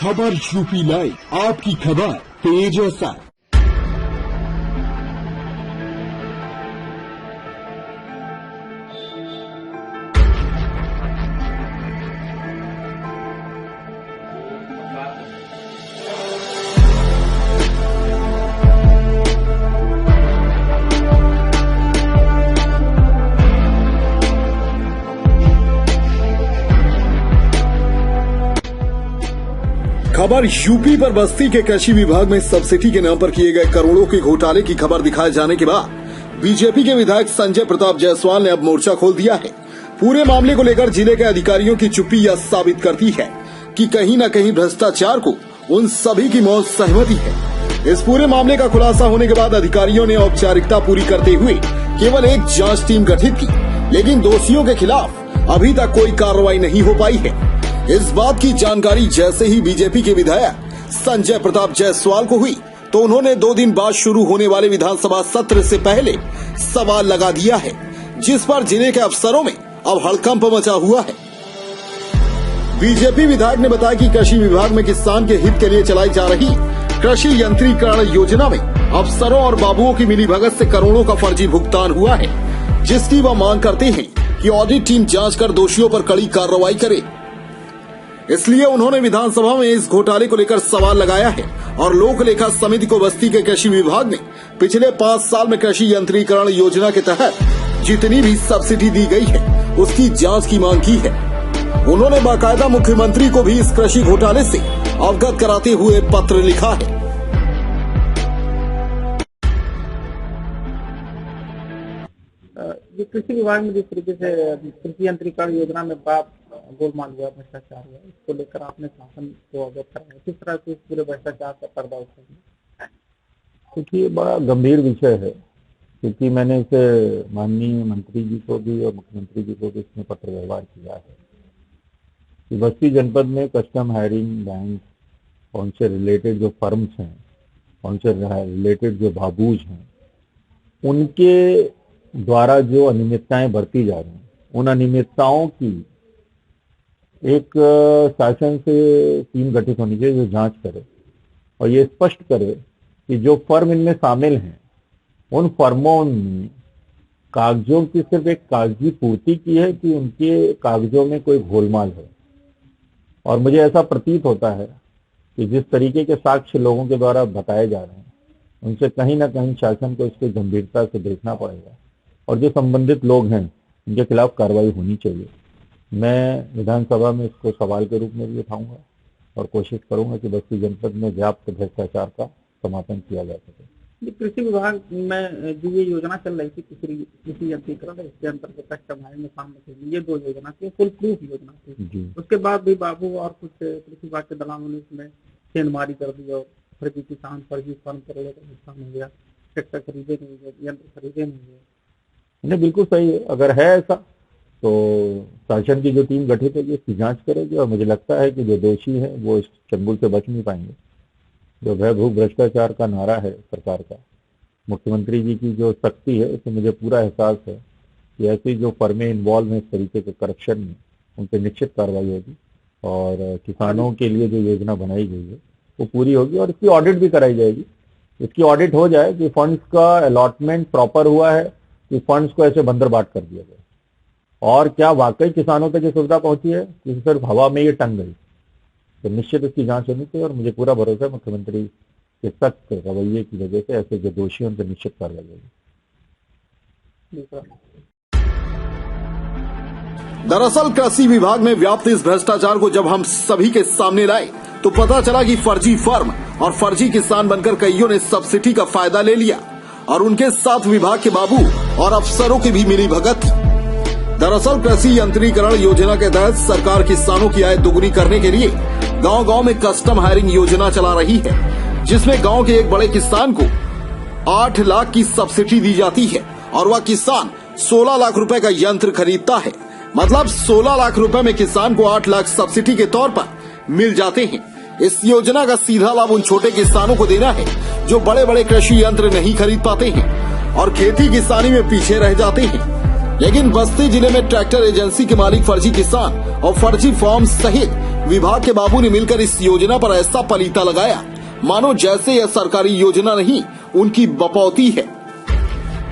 खबर UP live, आपकी खबर तेज असर। खबर यूपी पर बस्ती के कृषि विभाग में सब्सिडी के नाम पर किए गए करोड़ों के घोटाले की खबर दिखाए जाने के बाद बीजेपी के विधायक संजय प्रताप जायसवाल ने अब मोर्चा खोल दिया है। पूरे मामले को लेकर जिले के अधिकारियों की चुप्पी यह साबित करती है कि कहीं न कहीं भ्रष्टाचार को उन सभी की मौत सहमति है। इस पूरे मामले का खुलासा होने के बाद अधिकारियों ने औपचारिकता पूरी करते हुए केवल एक जाँच टीम गठित की, लेकिन दोषियों के खिलाफ अभी तक कोई कार्रवाई नहीं हो पाई है। इस बात की जानकारी जैसे ही बीजेपी के विधायक संजय प्रताप जायसवाल को हुई तो उन्होंने 2 दिन बाद शुरू होने वाले विधानसभा सत्र से पहले सवाल लगा दिया है, जिस पर जिले के अफसरों में अब हड़कंप मचा हुआ है। बीजेपी विधायक ने बताया कि कृषि विभाग में किसान के हित के लिए चलाई जा रही कृषि यंत्रीकरण योजना में अफसरों और बाबुओं की मिलीभगत से करोड़ों का फर्जी भुगतान हुआ है, जिसकी वह मांग करते हैं कि ऑडिट टीम जांच कर दोषियों पर कड़ी कार्रवाई करे। इसलिए उन्होंने विधानसभा में इस घोटाले को लेकर सवाल लगाया है और लोक लेखा समिति को बस्ती के कृषि विभाग ने पिछले 5 साल में कृषि यंत्रीकरण योजना के तहत जितनी भी सब्सिडी दी गई है उसकी जांच की मांग की है। उन्होंने बाकायदा मुख्यमंत्री को भी इस कृषि घोटाले से अवगत कराते हुए पत्र लिखा है। कृषि विभाग में जिस तरीके से कृषि यंत्रीकरण योजना में गोलमाल हुआ, भ्रष्टाचार हुआ, इसको लेकर आपने शासन को अवगत कराया, किस तरह से इस पूरे भ्रष्टाचार का पर्दा उठाया? क्योंकि ये बड़ा गंभीर विषय है, क्योंकि मैंने इसे माननीय मंत्री जी को भी और मुख्यमंत्री जी को भी इसमें पत्र व्यवहार किया है कि बस्ती जनपद में कस्टम हायरिंग बैंक, उनसे रिलेटेड जो फर्म्स हैं, उनसे रिलेटेड जो बाबूज हैं, उनके द्वारा जो अनियमितताएं बरती जा रही हैं, उन अनियमितताओं की एक शासन से टीम गठित होनी चाहिए जो जांच करे और ये स्पष्ट करे कि जो फर्म इनमें शामिल हैं उन फर्मों ने कागजों की सिर्फ एक कागजी पूर्ति की है कि उनके कागजों में कोई गोलमाल है। और मुझे ऐसा प्रतीत होता है कि जिस तरीके के साक्ष्य लोगों के द्वारा बताए जा रहे हैं उनसे कहीं ना कहीं शासन को इसकी गंभीरता से देखना पड़ेगा और जो संबंधित लोग हैं उनके खिलाफ कार्रवाई होनी चाहिए। मैं विधानसभा में इसको सवाल के रूप में भी उठाऊंगा और कोशिश करूंगा कि बस्ती जनपद में व्याप्त भ्रष्टाचार का समापन किया जा सके। कृषि विभाग में जो ये योजना चल रही थी कृषि यंत्रीकरण, इसके अंतर्गत कस्टम हायरिंग में काम थी, ये 2 योजना थी, फुल प्रूफ योजना थी। उसके बाद भी बाबू और कुछ कृषि विभाग के दलालों ने इसमें सेंधमारी कर दी और फर्जी किसान, फर्जी फर्म करोड़ों का नुकसान हो गया, ट्रैक्टर खरीदे नहीं गए, यंत्र खरीदे नहीं गए। नहीं, बिल्कुल सही है। अगर है ऐसा तो शासन की जो टीम गठित है इसकी जांच करेगी और मुझे लगता है कि जो दोषी हैं वो इस चंगुल से बच नहीं पाएंगे। जो भयभूत भ्रष्टाचार का नारा है सरकार का, मुख्यमंत्री जी की जो शक्ति है, उससे मुझे पूरा एहसास है कि ऐसी जो फर्में इन्वॉल्व हैं इस तरीके के करप्शन में, उन पर निश्चित कार्रवाई होगी और किसानों के लिए जो योजना बनाई गई है वो पूरी होगी और इसकी ऑडिट भी कराई जाएगी। इसकी ऑडिट हो जाए कि फंड्स का अलॉटमेंट प्रॉपर हुआ है, कि फंड्स को ऐसे बंदरबाट कर दिया गया और क्या वाकई किसानों तक ये सुविधा पहुंची है कि सिर्फ हवा में ये टंग गई, तो निश्चित इसकी जांच होनी चाहिए। और मुझे पूरा भरोसा है मुख्यमंत्री के सख्त रवैये की वजह से ऐसे जो दोषी उन पर निश्चित कार्रवाई होगी। दरअसल कृषि विभाग में व्याप्त इस भ्रष्टाचार को जब हम सभी के सामने लाए तो पता चला कि फर्जी फर्म और फर्जी किसान बनकर कईयों ने सब्सिडी का फायदा ले लिया और उनके साथ विभाग के बाबू और अफसरों की भी मिलीभगत थी। दरअसल कृषि यंत्रीकरण योजना के तहत सरकार किसानों की आय दोगुनी करने के लिए गांव-गांव में कस्टम हायरिंग योजना चला रही है, जिसमें गांव के एक बड़े किसान को 8 लाख की सब्सिडी दी जाती है और वह किसान 16 लाख रुपए का यंत्र खरीदता है। मतलब 16 लाख रुपए में किसान को 8 लाख सब्सिडी के तौर पर मिल जाते हैं। इस योजना का सीधा लाभ उन छोटे किसानों को देना है जो बड़े बड़े कृषि यंत्र नहीं खरीद पाते हैं और खेती किसानी में पीछे रह जाते हैं। लेकिन बस्ती जिले में ट्रैक्टर एजेंसी के मालिक फर्जी किसान और फर्जी फॉर्म सहित विभाग के बाबू ने मिलकर इस योजना पर ऐसा पलीता लगाया मानो जैसे यह सरकारी योजना नहीं उनकी बपौती है।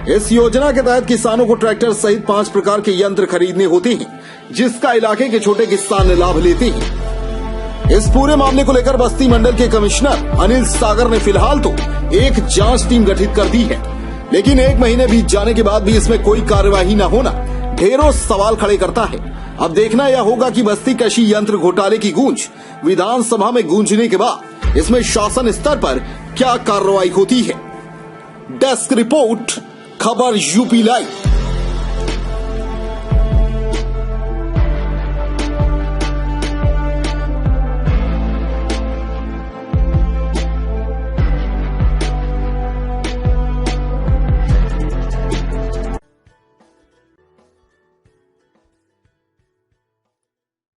इस योजना के तहत किसानों को ट्रैक्टर सहित 5 प्रकार के यंत्र खरीदने होते हैं, जिसका इलाके के छोटे किसान लाभ लेते हैं। इस पूरे मामले को लेकर बस्ती मंडल के कमिश्नर अनिल सागर ने फिलहाल तो एक जांच टीम गठित कर दी है, लेकिन 1 महीने बीत जाने के बाद भी इसमें कोई कार्यवाही न होना ढेरों सवाल खड़े करता है। अब देखना यह होगा कि बस्ती कृषि यंत्र घोटाले की गूंज विधानसभा में गूंजने के बाद इसमें शासन स्तर पर क्या कार्रवाई होती है। डेस्क रिपोर्ट, खबर यूपी लाइव।